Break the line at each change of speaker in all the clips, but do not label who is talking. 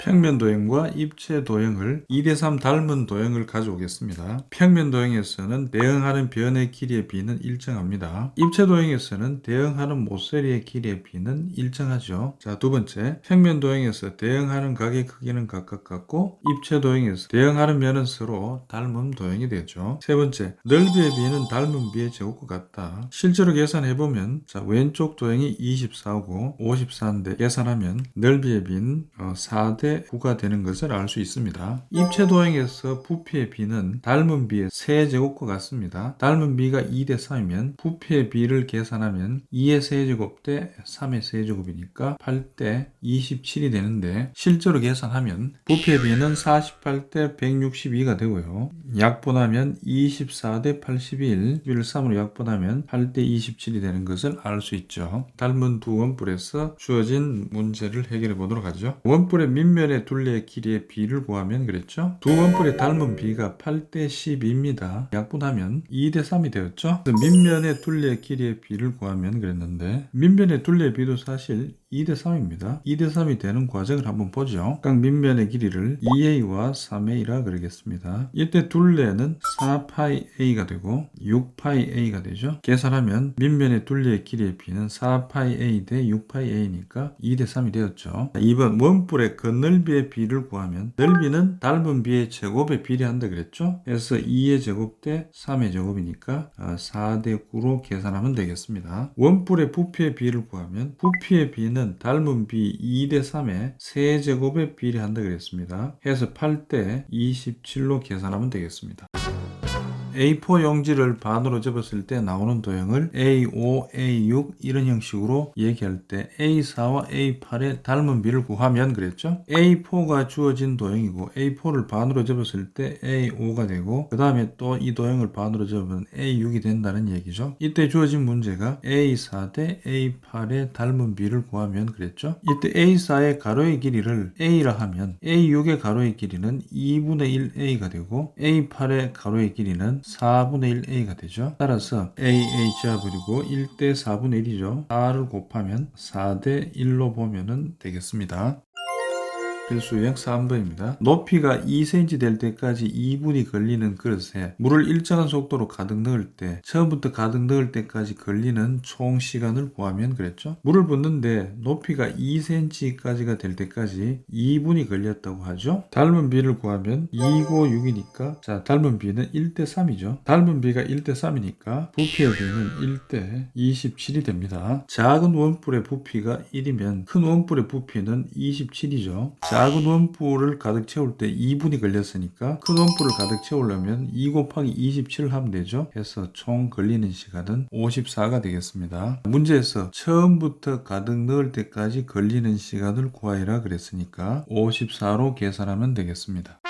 평면 도형과 입체 도형을 2대3 닮은 도형을 가져오겠습니다. 평면 도형에서는 대응하는 변의 길이의 비는 일정합니다. 입체 도형에서는 대응하는 모서리의 길이의 비는 일정하죠. 자, 두 번째, 평면 도형에서 대응하는 각의 크기는 각각 같고 입체 도형에서 대응하는 면은 서로 닮은 도형이 되죠. 세 번째, 넓이의 비는 닮은 비의 제곱과 같다. 실제로 계산해보면 자, 왼쪽 도형이 24고 54인데 계산하면 넓이의 비는 4대 9가 되는 것을 알 수 있습니다. 입체 도형에서 부피의 비는 닮은 비의 세제곱과 같습니다. 닮은 비가 2대 3이면 부피의 비를 계산하면 2의 세제곱 대 3의 세제곱이니까 8대 27이 되는데 실제로 계산하면 부피의 비는 48대 162가 되고요. 약분하면 24대 81, 비를 3으로 약분하면 8대 27이 되는 것을 알 수 있죠. 닮은 두 원뿔에서 주어진 문제를 해결해 보도록 하죠. 원뿔의 밑면의 둘레의 길이의 비를 구하면 그랬죠. 두 원뿔의 닮은 비가 8대 12입니다. 약분하면 2대 3이 되었죠. 밑면의 둘레의 길이의 비를 구하면 그랬는데 밑면의 둘레의 비도 사실 2대 3입니다. 2대 3이 되는 과정을 한번 보죠. 각 밑면의 길이를 2a와 3a라 그러겠습니다. 이때 둘레는 4파이a가 되고 6파이a가 되죠. 계산하면 밑면의 둘레의 길이의 비는 4파이a 대 6파이a니까 2대 3이 되었죠. 2번 원뿔의 겉넓이의 비를 구하면 넓이는 닮은 비의 제곱에 비례한다 그랬죠. 그래서 2의 제곱 대 3의 제곱이니까 4대 9로 계산하면 되겠습니다. 원뿔의 부피의 비를 구하면 부피의 비는 닮은 비 2대 3의 세제곱에 비례한다 그랬습니다. 해서 8대 27로 계산하면 되겠습니다. A4 용지를 반으로 접었을 때 나오는 도형을 A5, A6 이런 형식으로 얘기할 때 A4와 A8의 닮은 비를 구하면 그랬죠. A4가 주어진 도형이고 A4를 반으로 접었을 때 A5가 되고 그 다음에 또 이 도형을 반으로 접으면 A6이 된다는 얘기죠. 이때 주어진 문제가 A4 대 A8의 닮은 비를 구하면 그랬죠. 이때 A4의 가로의 길이를 A라 하면 A6의 가로의 길이는 2분의 1A가 되고 A8의 가로의 길이는 4분의 1a가 되죠. 따라서 AA 지워버리고 1대 4분의 1이죠. 4를 곱하면 4대 1로 보면 되겠습니다. 필수형 3번입니다. 높이가 2cm 될 때까지 2분이 걸리는 그릇에 물을 일정한 속도로 가득 넣을 때 처음부터 가득 넣을 때까지 걸리는 총 시간을 구하면 그랬죠. 물을 붓는데 높이가 2cm까지가 될 때까지 2분이 걸렸다고 하죠. 닮은 비를 구하면 2고 6이니까 자 닮은 비는 1대 3이죠. 닮은 비가 1대 3이니까 부피의 비는 1대 27이 됩니다. 작은 원뿔의 부피가 1이면 큰 원뿔의 부피는 27이죠. 작은 원뿔을 가득 채울 때 2분이 걸렸으니까 큰 원뿔을 가득 채우려면 2 곱하기 27을 하면 되죠. 해서 총 걸리는 시간은 54가 되겠습니다. 문제에서 처음부터 가득 넣을 때까지 걸리는 시간을 구하여라 그랬으니까 54로 계산하면 되겠습니다.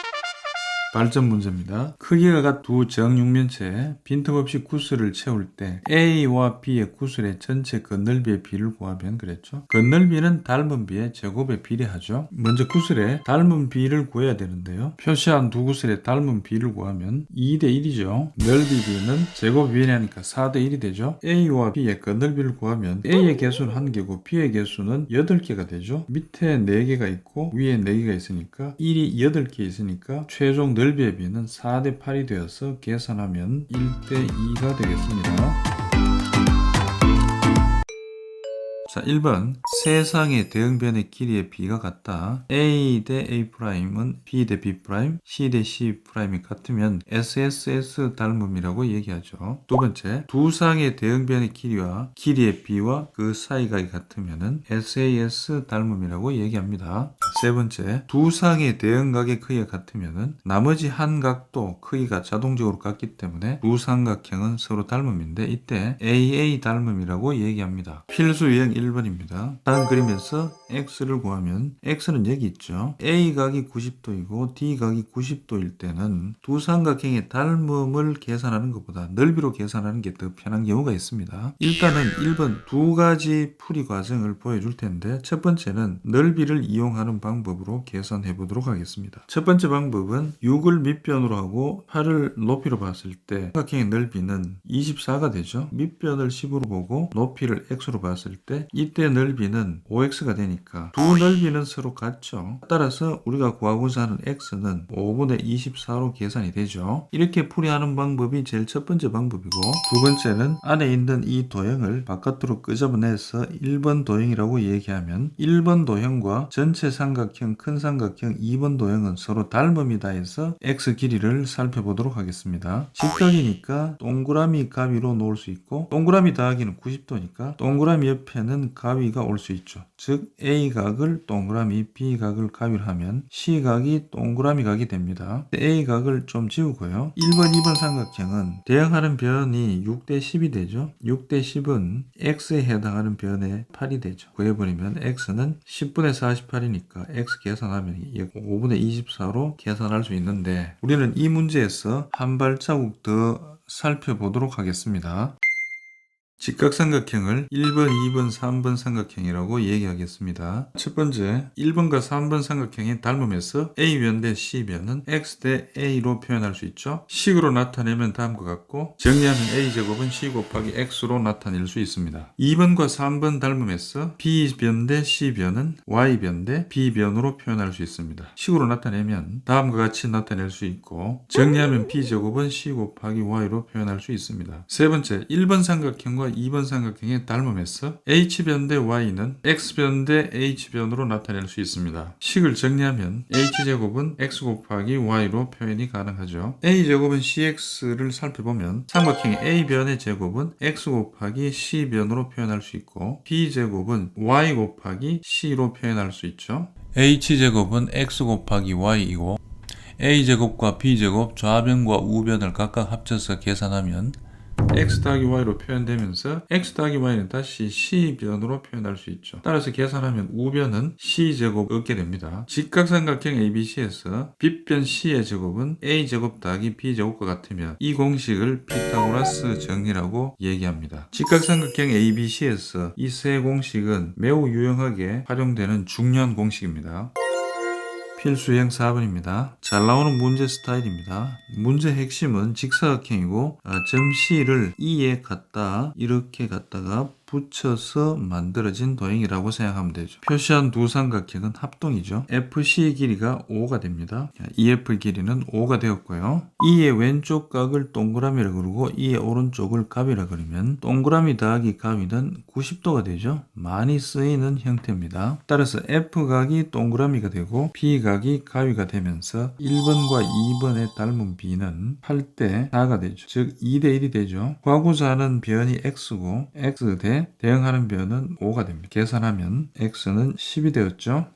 발전 문제입니다. 크기가 같은 두 정육면체에 빈틈없이 구슬을 채울 때 A와 B의 구슬의 전체 겉넓이의 비를 구하면 그랬죠. 겉넓이는 닮은 비의 제곱에 비례하죠. 먼저 구슬의 닮은 비를 구해야 되는데요. 표시한 두 구슬의 닮은 비를 구하면 2대 1이죠. 넓이 비는 제곱 비례하니까 4대 1이 되죠. A와 B의 겉넓이를 구하면 A의 개수는 1개고 B의 개수는 8개가 되죠. 밑에 4개가 있고 위에 4개가 있으니까 1이 8개 있으니까 최종 넓이의 비는 4대 8이 되어서 계산하면 1대 2가 되겠습니다. 자, 1번 세상의 대응변의 길이의 비가 같다. A 대 A'은 B 대 B', C 대 C'이 같으면 SSS 닮음이라고 얘기하죠. 두 번째, 두 쌍의 대응변의 길이와 길이의 비와 그 사이가 같으면 SAS 닮음이라고 얘기합니다. 세 번째, 두 쌍의 대응각의 크기가 같으면 나머지 한 각도 크기가 자동적으로 같기 때문에 두 삼각형은 서로 닮음인데 이때 AA 닮음이라고 얘기합니다. 필수 유형 1번입니다. 다음 그림에서 X를 구하면 X는 여기 있죠. A각이 90도이고 D각이 90도일 때는 두 삼각형의 닮음을 계산하는 것보다 넓이로 계산하는 게 더 편한 경우가 있습니다. 일단은 1번 두 가지 풀이 과정을 보여줄 텐데 첫 번째는 넓이를 이용하는 방법 방법으로 계산해 보도록 하겠습니다. 첫 번째 방법은 6을 밑변으로 하고 8을 높이로 봤을 때 삼각형의 넓이는 24가 되죠. 밑변을 10으로 보고 높이를 x로 봤을 때 이때 넓이는 5x가 되니까 두 넓이는 서로 같죠. 따라서 우리가 구하고자 하는 x는 5분의 24로 계산이 되죠. 이렇게 풀이하는 방법이 제일 첫 번째 방법이고, 두 번째는 안에 있는 이 도형을 바깥으로 끄집어내서 1번 도형이라고 얘기하면 1번 도형과 전체 삼각형 큰 삼각형 2번 도형은 서로 닮음이다 해서 x 길이를 살펴보도록 하겠습니다. 직각이니까 동그라미 가위로 놓을 수 있고, 동그라미 더하기는 90도니까 동그라미 옆에는 가위가 올 수 있죠. 즉 A각을 동그라미, B각을 가위로 하면 C각이 동그라미 각이 됩니다. A각을 좀 지우고요. 1번, 2번 삼각형은 대응하는 변이 6대 10이 되죠. 6대 10은 x에 해당하는 변의 8이 되죠. 구해버리면 x는 10분의 48이니까 x 계산하면 5분의 24로 계산할 수 있는데, 우리는 이 문제에서 한 발자국 더 살펴보도록 하겠습니다. 직각삼각형을 1번, 2번, 3번 삼각형이라고 얘기하겠습니다. 첫 번째, 1번과 3번 삼각형이 닮음에서 A변 대 C변은 X 대 A로 표현할 수 있죠. 식으로 나타내면 다음과 같고, 정리하면 A제곱은 C 곱하기 X로 나타낼 수 있습니다. 2번과 3번 닮음에서 B변 대 C변은 Y변 대 B변으로 표현할 수 있습니다. 식으로 나타내면 다음과 같이 나타낼 수 있고, 정리하면 B제곱은 C 곱하기 Y로 표현할 수 있습니다. 세 번째, 1번 삼각형과 2번 삼각형의 닮음에서 H변 대 Y는 X변 대 H변으로 나타낼 수 있습니다. 식을 정리하면 H제곱은 X 곱하기 Y로 표현이 가능하죠. A제곱은 CX를 살펴보면 삼각형의 A변의 제곱은 X 곱하기 C변으로 표현할 수 있고, B제곱은 Y 곱하기 C로 표현할 수 있죠. H제곱은 X 곱하기 Y이고, A제곱과 B제곱 좌변과 우변을 각각 합쳐서 계산하면 x 더하기 y로 표현되면서 x 더하기 y는 다시 c변으로 표현할 수 있죠. 따라서 계산하면 우변은 c제곱 얻게 됩니다. 직각삼각형 ABC에서 빗변 c의 제곱은 a제곱 더하기 b제곱과 같으면 이 공식을 피타고라스 정리라고 얘기합니다. 직각삼각형 ABC에서 이 세 공식은 매우 유용하게 활용되는 중요한 공식입니다. 필수형 4번입니다. 잘 나오는 문제 스타일입니다. 문제 핵심은 직사각형이고, 점 C를 E에 갖다 이렇게 갖다가 붙여서 만들어진 도형이라고 생각하면 되죠. 표시한 두 삼각형은 합동이죠. FC 길이가 5가 됩니다. EF 길이는 5가 되었고요. E의 왼쪽 각을 동그라미라 그러고 E의 오른쪽을 갑이라 그러면 동그라미 더하기 갑이는 90도가 되죠. 많이 쓰이는 형태입니다. 따라서 F각이 동그라미가 되고 B각이 가위가 되면서 1번과 2번의 닮은 B는 8대 4가 되죠. 즉 2대 1이 되죠. 구하고자 하는 변이 X고 X 대 대응하는 변은 5가 됩니다. 계산하면 X는 10이 되었죠.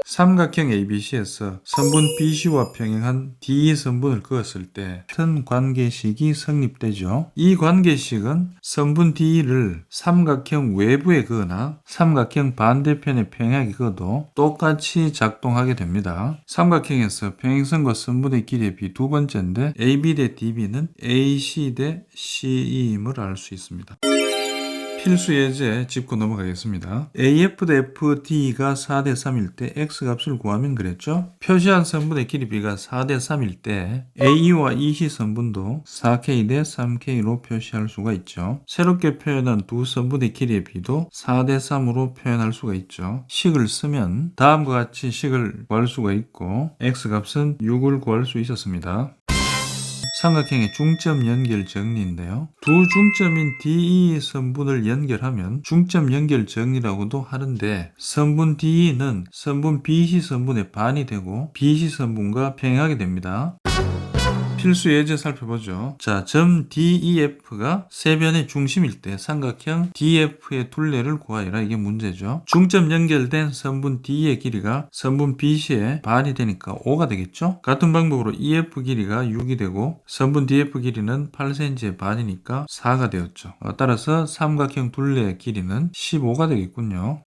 삼각형 ABC에서 선분 BC와 평행한 D 선분을 그었을 때 같은 관계식이 성립되죠. 이 관계식은 선분 D를 삼각형 외부에 그거나 삼각형 반대편에 평행하게 그어도 똑같이 작동하게 됩니다. 삼각형에서 평행선과 선분의 길이의 비 두 번째인데 AB 대 DB는 AC 대 CE임을 알 수 있습니다. 필수 예제 짚고 넘어가겠습니다. AF 대 FD가 4대 3일 때 X값을 구하면 그랬죠? 표시한 선분의 길이 B가 4대 3일 때 AE와 EC 선분도 4K 대 3K로 표시할 수가 있죠. 새롭게 표현한 두 선분의 길이의 B도 4대 3으로 표현할 수가 있죠. 식을 쓰면 다음과 같이 식을 구할 수가 있고, X값은 6을 구할 수 있었습니다. 삼각형의 중점 연결 정리인데요. 두 중점인 DE 선분을 연결하면 중점 연결 정리라고도 하는데, 선분 DE는 선분 BC 선분의 반이 되고 BC 선분과 평행하게 됩니다. 필수 예제 살펴보죠. 자, 점 DEF가 세 변의 중심일 때 삼각형 DF의 둘레를 구하여라. 이게 문제죠. 중점 연결된 선분 D의 길이가 선분 BC의 반이 되니까 5가 되겠죠. 같은 방법으로 EF 길이가 6이 되고 선분 DF 길이는 8cm의 반이니까 4가 되었죠. 따라서 삼각형 둘레의 길이는 15가 되겠군요.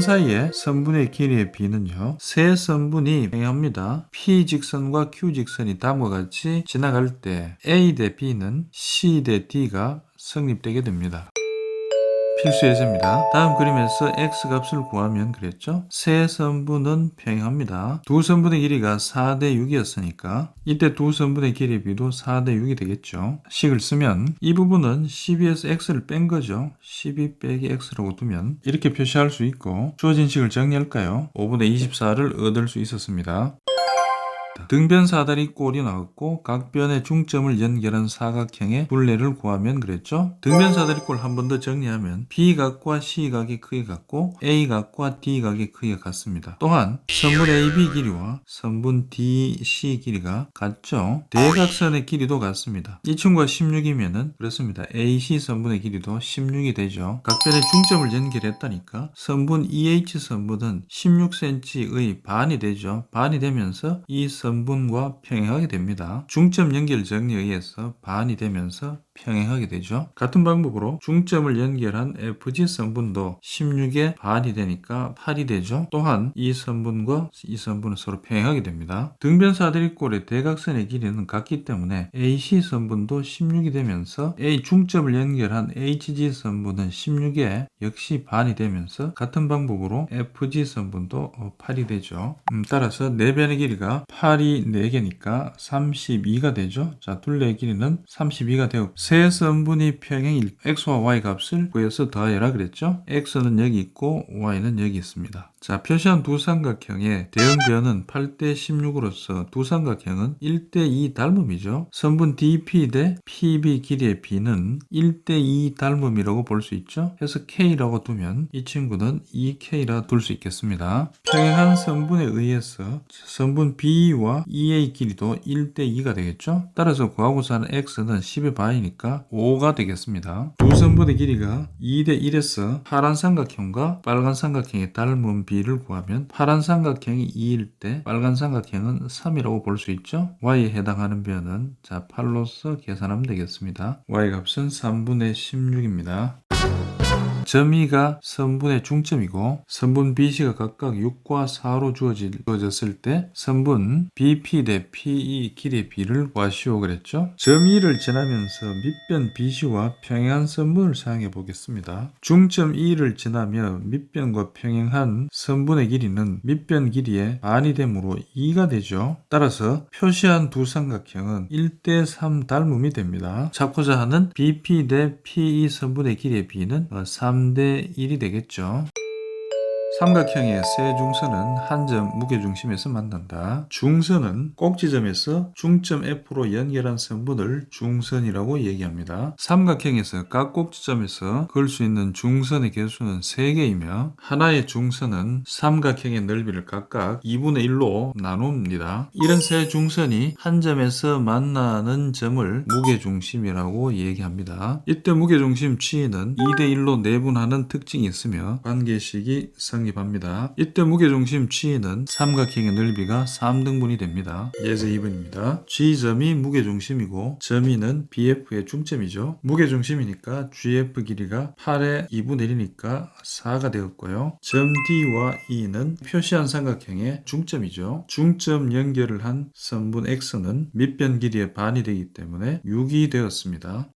사이에 선분의 길이의 B는요, 세 선분이 평행합니다. P 직선과 Q 직선이 다음과 같이 지나갈 때 A 대 B는 C 대 D가 성립되게 됩니다. 필수 예제입니다. 다음 그림에서 x 값을 구하면 그랬죠? 세 선분은 평행합니다. 두 선분의 길이가 4대 6이었으니까 이때 두 선분의 길이의 비도 4대 6이 되겠죠. 식을 쓰면 이 부분은 12에서 x를 뺀 거죠. 12 빼기 x라고 두면 이렇게 표시할 수 있고, 주어진 식을 정리할까요? 5분의 24를 얻을 수 있었습니다. 등변 사다리 꼴이 나왔고 각 변의 중점을 연결한 사각형의 둘레를 구하면 그랬죠. 등변 사다리 꼴 한 번 더 정리하면 B각과 C각의 크기가 같고 A각과 D각의 크기가 같습니다. 또한 선분 AB 길이와 선분 DC 길이가 같죠. 대각선의 길이도 같습니다. 이 친구가 16이면은 그렇습니다. AC 선분의 길이도 16이 되죠. 각 변의 중점을 연결했다니까 선분 EH 선분은 16cm의 반이 되죠. 반이 되면서 이 선분과 평행하게 됩니다. 중점 연결 정리에 의해서 반이 되면서 평행하게 되죠. 같은 방법으로 중점을 연결한 FG 선분도 16의 반이 되니까 8이 되죠. 또한 이 선분과 이 선분은 서로 평행하게 됩니다. 등변 사다리꼴의 대각선의 길이는 같기 때문에 AC 선분도 16이 되면서 A 중점을 연결한 HG 선분은 16의 역시 반이 되면서 같은 방법으로 FG 선분도 8이 되죠. 따라서 네 변의 길이가 8이 4개니까 32가 되죠. 자, 둘레의 길이는 32가 되고 세 선분이 평행일 x와 y 값을 구해서 더해라 그랬죠. x는 여기 있고 y는 여기 있습니다. 자, 표시한 두 삼각형의 대응변은 8대 16으로서 두 삼각형은 1대 2 닮음이죠. 선분 DP 대 PB 길이의 B는 1대 2 닮음이라고 볼 수 있죠. 해서 K라고 두면 이 친구는 2K라 둘 수 있겠습니다. 평행한 선분에 의해서 선분 B와 EA 길이도 1대 2가 되겠죠. 따라서 구하고자 하는 X는 10의 반이니까 5가 되겠습니다. 두 선분의 길이가 2대 1에서 파란 삼각형과 빨간 삼각형의 닮은 B를 구하면 파란 삼각형이 2일 때 빨간 삼각형은 3이라고 볼 수 있죠. Y에 해당하는 변은 자 8로서 계산하면 되겠습니다. Y 값은 3분의 16입니다. 점 E가 선분의 중점이고 선분 BC가 각각 6과 4로 주어졌을 때 선분 BP 대 PE 길이의 B를 구하시오 그랬죠. 점 E를 지나면서 밑변 BC와 평행한 선분을 사용해 보겠습니다. 중점 E를 지나며 밑변과 평행한 선분의 길이는 밑변 길이의 반이 되므로 2가 되죠. 따라서 표시한 두 삼각형은 1대 3 닮음이 됩니다. 찾고자 하는 BP 대 PE 선분의 길이의 B는 3대 1이 되겠죠. 삼각형의 세 중선은 한 점 무게중심에서 만난다. 중선은 꼭지점에서 중점 F로 연결한 선분을 중선이라고 얘기합니다. 삼각형에서 각 꼭지점에서 그을 수 있는 중선의 개수는 3개이며 하나의 중선은 삼각형의 넓이를 각각 2분의 1로 나눕니다. 이런 세 중선이 한 점에서 만나는 점을 무게중심이라고 얘기합니다. 이때 무게중심 G는 2대 1로 내분하는 특징이 있으며 관계식이 성립합니다. 이때 무게중심 G는 삼각형의 넓이가 3등분이 됩니다. 예제 2번입니다. G점이 무게중심이고 점 E는 BF의 중점이죠. 무게중심이니까 GF 길이가 8의 2분의 1이니까 4가 되었고요. 점 D와 E는 표시한 삼각형의 중점이죠. 중점 연결을 한 선분 X는 밑변 길이의 반이 되기 때문에 6이 되었습니다.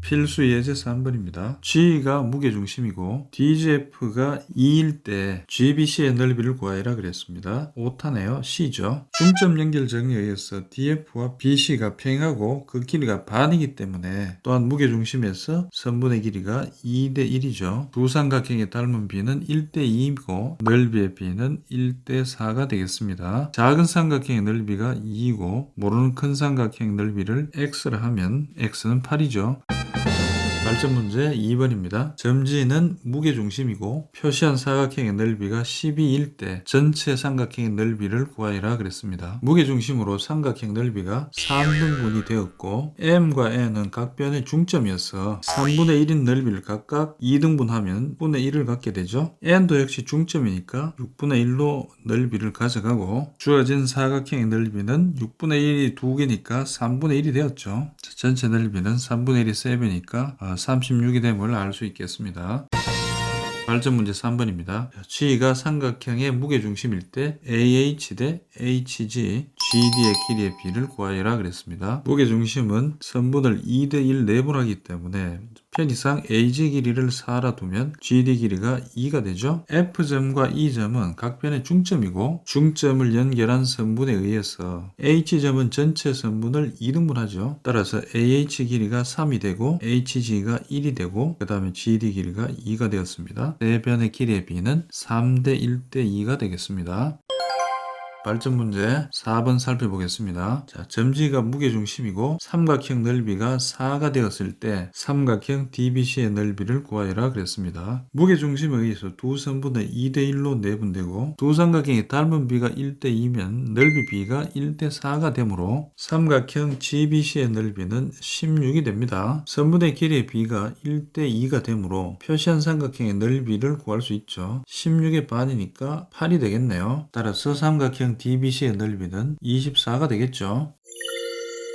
필수 예제 3번입니다. G가 무게중심이고 DGF가 2일 때 GBC의 넓이를 구하여라 그랬습니다. 오타네요. C죠. 중점 연결 정리에 의해서 DF와 BC가 평행하고 그 길이가 반이기 때문에 또한 무게중심에서 선분의 길이가 2대 1이죠. 두 삼각형의 닮은 B는 1대 2이고 넓이의 B는 1대 4가 되겠습니다. 작은 삼각형의 넓이가 2이고 모르는 큰 삼각형 넓이를 X라 하면 X는 8이죠. 발전 문제 2번입니다. 점 G는 무게중심이고 표시한 사각형의 넓이가 12일 때 전체 삼각형의 넓이를 구하여라 그랬습니다. 무게중심으로 삼각형 넓이가 3등분이 되었고 M과 N은 각 변의 중점이어서 3분의 1인 넓이를 각각 2등분하면 6분의 1을 갖게 되죠. N도 역시 중점이니까 6분의 1로 넓이를 가져가고 주어진 사각형의 넓이는 6분의 1이 2개니까 3분의 1이 되었죠. 전체 넓이는 3분의 1이 3배니까 36이 됨을 알 수 있겠습니다. 발전 문제 3번입니다. G가 삼각형의 무게중심일 때 AH 대 HG, GD의 길이의 B를 구하여라 그랬습니다. 무게중심은 선분을 2대 1 내분하기 때문에 편의상 AG 길이를 4라 두면 GD 길이가 2가 되죠. F점과 E점은 각 변의 중점이고 중점을 연결한 선분에 의해서 H점은 전체 선분을 2등분하죠. 따라서 AH 길이가 3이 되고 HG가 1이 되고 그 다음에 GD 길이가 2가 되었습니다. 네 변의 길이의 비는 3대 1대 2가 되겠습니다. 발전 문제 4번 살펴보겠습니다. 자, 점지가 무게중심이고 삼각형 넓이가 4가 되었을 때 삼각형 DBC의 넓이를 구하여라 그랬습니다. 무게중심에 의해서 두 선분의 2대1로 내분되고 두 삼각형의 닮은 비가 1대2면 넓이 비가 1대4가 되므로 삼각형 GBC의 넓이는 16이 됩니다. 선분의 길이의 비가 1대2가 되므로 표시한 삼각형의 넓이를 구할 수 있죠. 16의 반이니까 8이 되겠네요. 따라서 삼각형 DBC의 넓이는 24가 되겠죠.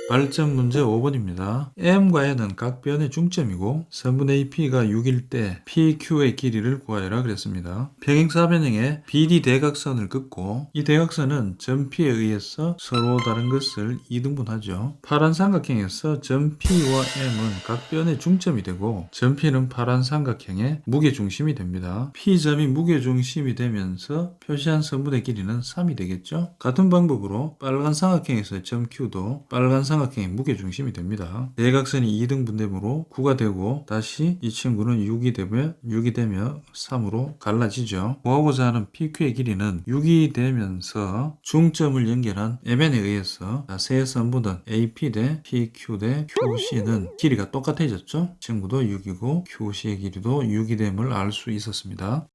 발전 문제 5번입니다. M과 N은 각 변의 중점이고 선분 AP가 6일 때 PQ의 길이를 구하여라 그랬습니다. 평행사변형의 BD 대각선을 긋고 이 대각선은 점 P에 의해서 서로 다른 것을 2등분하죠. 파란 삼각형에서 점 P와 M은 각 변의 중점이 되고 점 P는 파란 삼각형의 무게중심이 됩니다. P점이 무게중심이 되면서 표시한 선분의 길이는 3이 되겠죠. 같은 방법으로 빨간 삼각형에서 점 Q도 빨간 삼각형의 무게중심이 됩니다. 대각선이 2등분되므로 9가 되고 다시 이 친구는 6이 되며 3으로 갈라지죠. 구하고자 하는 PQ의 길이는 6이 되면서 중점을 연결한 MN에 의해서 세 선분은 AP 대 PQ 대 QC는 길이가 똑같아졌죠. 친구도 6이고 QC의 길이도 6이 됨을 알 수 있었습니다.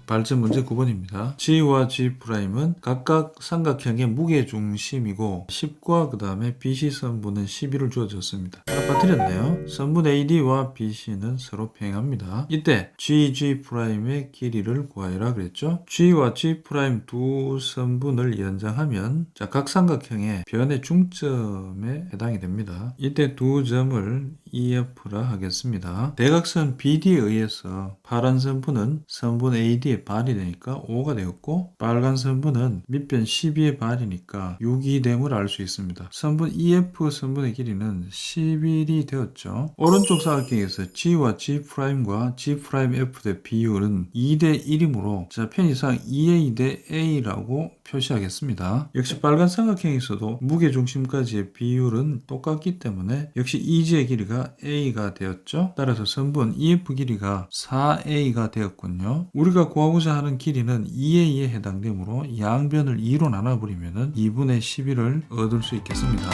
발전 문제 9번입니다. G와 G'은 각각 삼각형의 무게중심이고 10과 그 다음에 BC 선분은 11을 주어졌습니다. 하나 빠뜨렸네요. 선분 AD와 BC는 서로 평행합니다. 이때 GG'의 길이를 구하여라 그랬죠. G와 G' 두 선분을 연장하면 각 삼각형의 변의 중점에 해당이 됩니다. 이때 두 점을 EF라 하겠습니다. 대각선 BD에 의해서 파란 선분은 선분 AD의 반이 되니까 5가 되었고 빨간 선분은 밑변 12의 반이니까 6이 됨을 알 수 있습니다. 선분 EF 선분의 길이는 11이 되었죠. 오른쪽 삼각형에서 G와 G'과 G'F의 비율은 2대 1이므로 편의상 2A 대 A라고 표시하겠습니다. 역시 빨간 삼각형에서도 무게중심까지의 비율은 똑같기 때문에 역시 EG의 길이가 A가 되었죠. 따라서 선분 EF 길이가 4A가 되었군요. 우리가 구하고자 하는 길이는 2A에 해당되므로 양변을 2로 나눠버리면 2분의 11을 얻을 수 있겠습니다.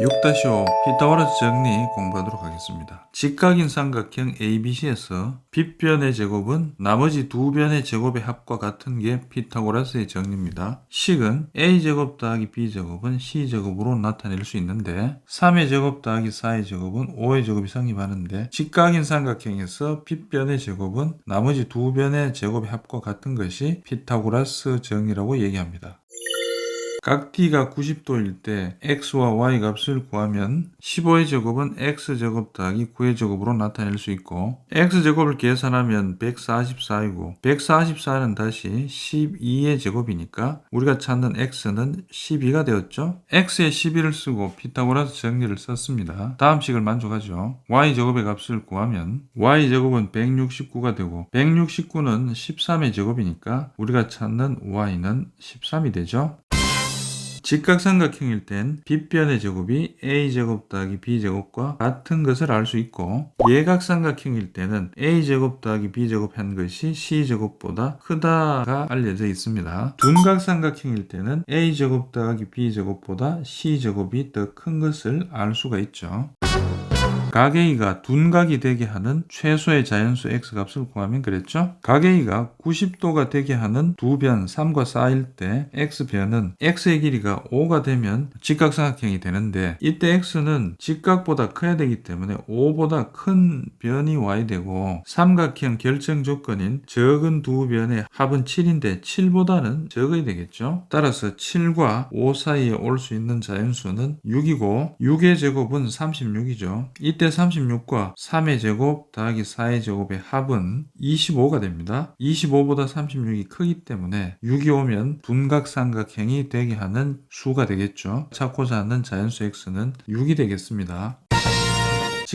6-5 피타고라스 정리 공부하도록 하겠습니다. 직각인 삼각형 ABC에서 빗변의 제곱은 나머지 두 변의 제곱의 합과 같은 게 피타고라스의 정리입니다. 식은 A제곱 더하기 B제곱은 C제곱으로 나타낼 수 있는데 3의 제곱 더하기 4의 제곱은 5의 제곱이 성립하는데 직각인 삼각형에서 빗변의 제곱은 나머지 두 변의 제곱의 합과 같은 것이 피타고라스 정리라고 얘기합니다. 각 T가 90도일 때 X와 Y 값을 구하면 15의 제곱은 X제곱 더하기 9의 제곱으로 나타낼 수 있고 X제곱을 계산하면 144이고 144는 다시 12의 제곱이니까 우리가 찾는 X는 12가 되었죠. X에 12를 쓰고 피타고라스 정리를 썼습니다. 다음 식을 만족하죠. Y제곱의 값을 구하면 Y제곱은 169가 되고 169는 13의 제곱이니까 우리가 찾는 Y는 13이 되죠. 직각삼각형일 땐 빗변의 제곱이 A제곱 더하기 B제곱과 같은 것을 알 수 있고 예각삼각형일 때는 A제곱 더하기 B제곱 한 것이 C제곱보다 크다가 알려져 있습니다. 둔각삼각형일 때는 A제곱 더하기 B제곱보다 C제곱이 더 큰 것을 알 수가 있죠. 각 A가 둔각이 되게 하는 최소의 자연수 X값을 구하면 그랬죠? 각 A가 90도가 되게 하는 두 변 3과 4일 때 X변은 X의 길이가 5가 되면 직각삼각형이 되는데 이때 X는 직각보다 커야 되기 때문에 5보다 큰 변이 와야 되고 삼각형 결정 조건인 적은 두 변의 합은 7인데 7보다는 적어야 되겠죠? 따라서 7과 5 사이에 올 수 있는 자연수는 6이고 6의 제곱은 36이죠. 이때 36과 3의 제곱 더하기 4의 제곱의 합은 25가 됩니다. 25보다 36이 크기 때문에 6이 오면 둔각삼각형이 되게 하는 수가 되겠죠. 찾고자 하는 자연수 X는 6이 되겠습니다.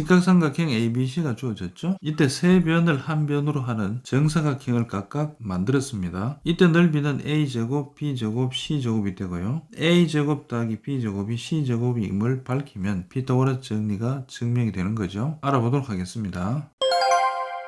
직각삼각형 ABC가 주어졌죠. 이때 세 변을 한 변으로 하는 정사각형을 각각 만들었습니다. 이때 넓이는 A제곱, B제곱, C제곱이 되고요. A제곱 더하기 B제곱이 C제곱임을 밝히면 피타고라스 정리가 증명이 되는 거죠. 알아보도록 하겠습니다.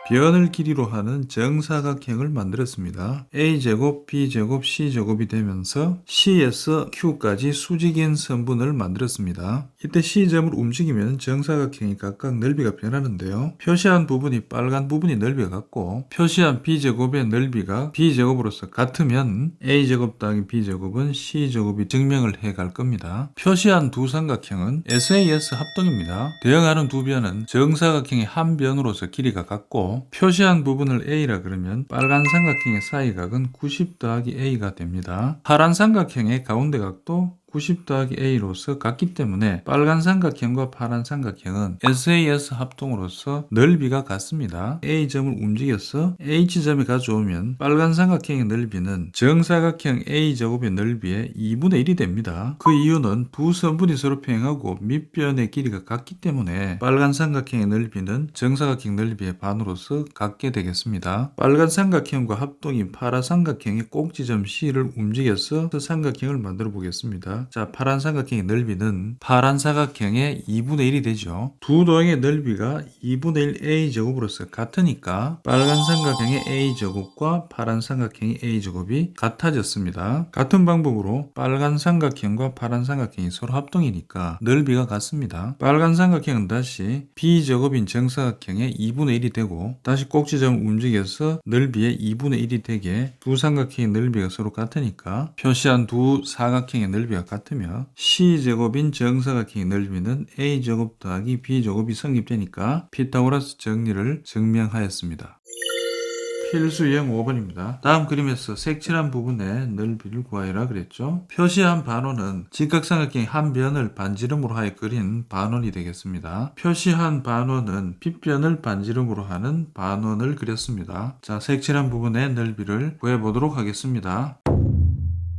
변을 길이로 하는 정사각형을 만들었습니다. A제곱, B제곱, C제곱이 되면서 C에서 Q까지 수직인 선분을 만들었습니다. 이때 C점을 움직이면 정사각형이 각각 넓이가 변하는데요. 표시한 부분이 빨간 부분이 넓이가 같고 표시한 B제곱의 넓이가 B제곱으로서 같으면 A제곱 더하기 B제곱은 C제곱이 증명을 해 갈 겁니다. 표시한 두 삼각형은 SAS 합동입니다. 대응하는 두 변은 정사각형의 한 변으로서 길이가 같고 표시한 부분을 A라 그러면 빨간 삼각형의 사이각은 90 더하기 A가 됩니다. 파란 삼각형의 가운데 각도 90 더하기 A로서 같기 때문에 빨간 삼각형과 파란 삼각형은 SAS 합동으로서 넓이가 같습니다. A점을 움직여서 H점에 가져오면 빨간 삼각형의 넓이는 정사각형 A제곱의 넓이의 2분의 1이 됩니다. 그 이유는 두 선분이 서로 평행하고 밑변의 길이가 같기 때문에 빨간 삼각형의 넓이는 정사각형 넓이의 반으로서 같게 되겠습니다. 빨간 삼각형과 합동인 파란 삼각형의 꼭지점 C를 움직여서 그 삼각형을 만들어 보겠습니다. 자, 파란 삼각형의 넓이는 파란 삼각형의 2분의 1이 되죠. 두 도형의 넓이가 2분의 1 A제곱으로서 같으니까 빨간 삼각형의 A제곱과 파란 삼각형의 A제곱이 같아졌습니다. 같은 방법으로 빨간 삼각형과 파란 삼각형이 서로 합동이니까 넓이가 같습니다. 빨간 삼각형은 다시 B제곱인 정사각형의 2분의 1이 되고 다시 꼭지점을 움직여서 넓이의 2분의 1이 되게 두 삼각형의 넓이가 서로 같으니까 표시한 두 사각형의 넓이가 같으며 C제곱인 정사각형의 넓이는 A제곱 더하기 B제곱이 성립되니까 피타고라스 정리를 증명하였습니다. 필수 유형 5번입니다. 다음 그림에서 색칠한 부분의 넓이를 구하여라 그랬죠. 표시한 반원은 직각삼각형의 한 변을 반지름으로 하여 그린 반원이 되겠습니다. 표시한 반원은 빗변을 반지름으로 하는 반원을 그렸습니다. 자, 색칠한 부분의 넓이를 구해보도록 하겠습니다.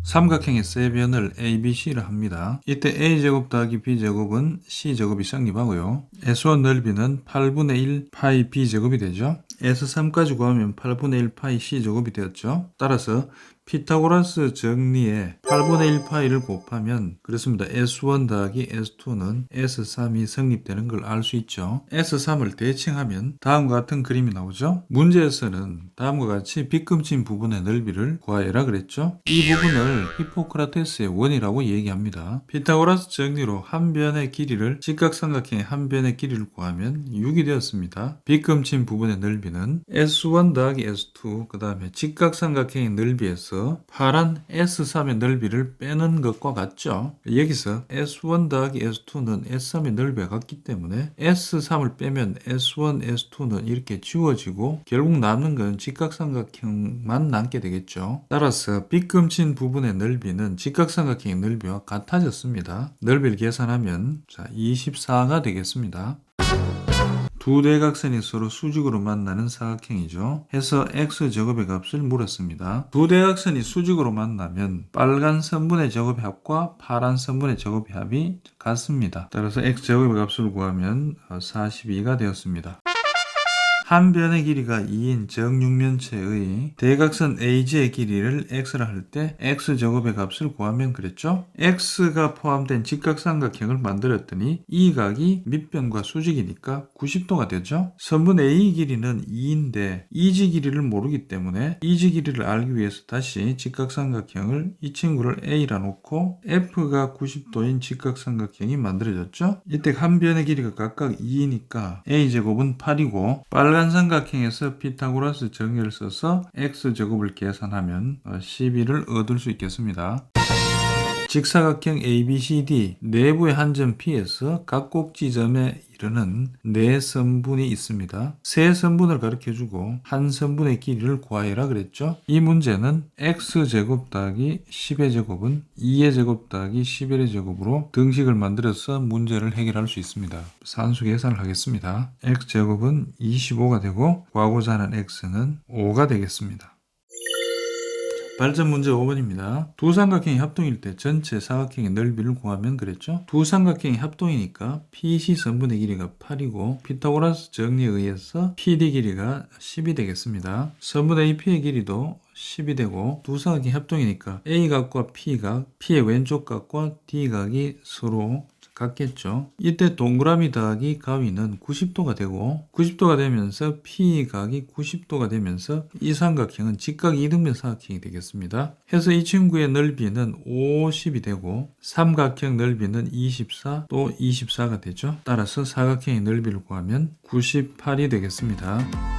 삼각형의 세 변을 A, B, C를 합니다. 이때 A제곱 더하기 B제곱은 C제곱이 성립하고요. S1 넓이는 8분의 1 파이 B제곱이 되죠. S3까지 구하면 8분의 1 파이 C제곱이 되었죠. 따라서 피타고라스 정리에 8분의 1 파이를 곱하면 그렇습니다. S1 더하기 S2는 S3이 성립되는 걸 알 수 있죠. S3을 대칭하면 다음과 같은 그림이 나오죠. 문제에서는 다음과 같이 빗금친 부분의 넓이를 구하여라 그랬죠. 이 부분을 히포크라테스의 원이라고 얘기합니다. 피타고라스 정리로 한 변의 길이를 직각삼각형의 한 변의 길이를 구하면 6이 되었습니다. 빗금친 부분의 넓이는 S1 더하기 S2 그 다음에 직각삼각형의 넓이에서 파란 S3의 넓이를 빼는 것과 같죠. 여기서 S1 더하기 S2는 S3의 넓이가 같기 때문에 S3을 빼면 S1, S2는 이렇게 지워지고 결국 남는 건 직각삼각형만 남게 되겠죠. 따라서 빗금친 부분의 넓이는 직각삼각형의 넓이와 같아졌습니다. 넓이를 계산하면 24가 되겠습니다. 두 대각선이 서로 수직으로 만나는 사각형이죠. 해서 x제곱의 값을 물었습니다. 두 대각선이 수직으로 만나면 빨간 선분의 제곱의 합과 파란 선분의 제곱의 합이 같습니다. 따라서 x제곱의 값을 구하면 42가 되었습니다. 한 변의 길이가 2인 정육면체의 대각선 AG의 길이를 x라 할 때 x제곱의 값을 구하면 그랬죠. x가 포함된 직각삼각형을 만들었더니 이 각이 밑변과 수직이니까 90도가 되죠. 선분 A 길이는 2인데 EG 길이를 모르기 때문에 EG 길이를 알기 위해서 다시 직각삼각형을 이 친구를 A라 놓고 F가 90도인 직각삼각형이 만들어졌죠. 이때 한 변의 길이가 각각 2이니까 A제곱은 8이고 빨간 삼각형에서 피타고라스 정리를 써서 x제곱을 계산하면 12를 얻을 수 있겠습니다. 직사각형 ABCD 내부의 한 점 P에서 각 꼭지점에 이르는 네 선분이 있습니다. 세 선분을 가르쳐주고 한 선분의 길이를 구하여라 그랬죠. 이 문제는 x제곱 더하기 10의 제곱은 2의 제곱 더하기 11의 제곱으로 등식을 만들어서 문제를 해결할 수 있습니다. 산수 계산을 하겠습니다. x제곱은 25가 되고 구하고자 하는 x는 5가 되겠습니다. 발전 문제 5번입니다. 두 삼각형이 합동일 때 전체 사각형의 넓이를 구하면 그랬죠? 두 삼각형이 합동이니까 PC 선분의 길이가 8이고 피타고라스 정리에 의해서 PD 길이가 10이 되겠습니다. 선분 AP의 길이도 10이 되고 두 삼각형이 합동이니까 A각과 P각, P의 왼쪽 각과 D각이 서로 같겠죠. 이때 동그라미 더하기 가위는 90도가 되고 90도가 되면서 P각이 90도가 되면서 이 삼각형은 직각 이등변 사각형이 되겠습니다. 해서 이 친구의 넓이는 50이 되고 삼각형 넓이는 24, 또 24가 되죠. 따라서 사각형의 넓이를 구하면 98이 되겠습니다.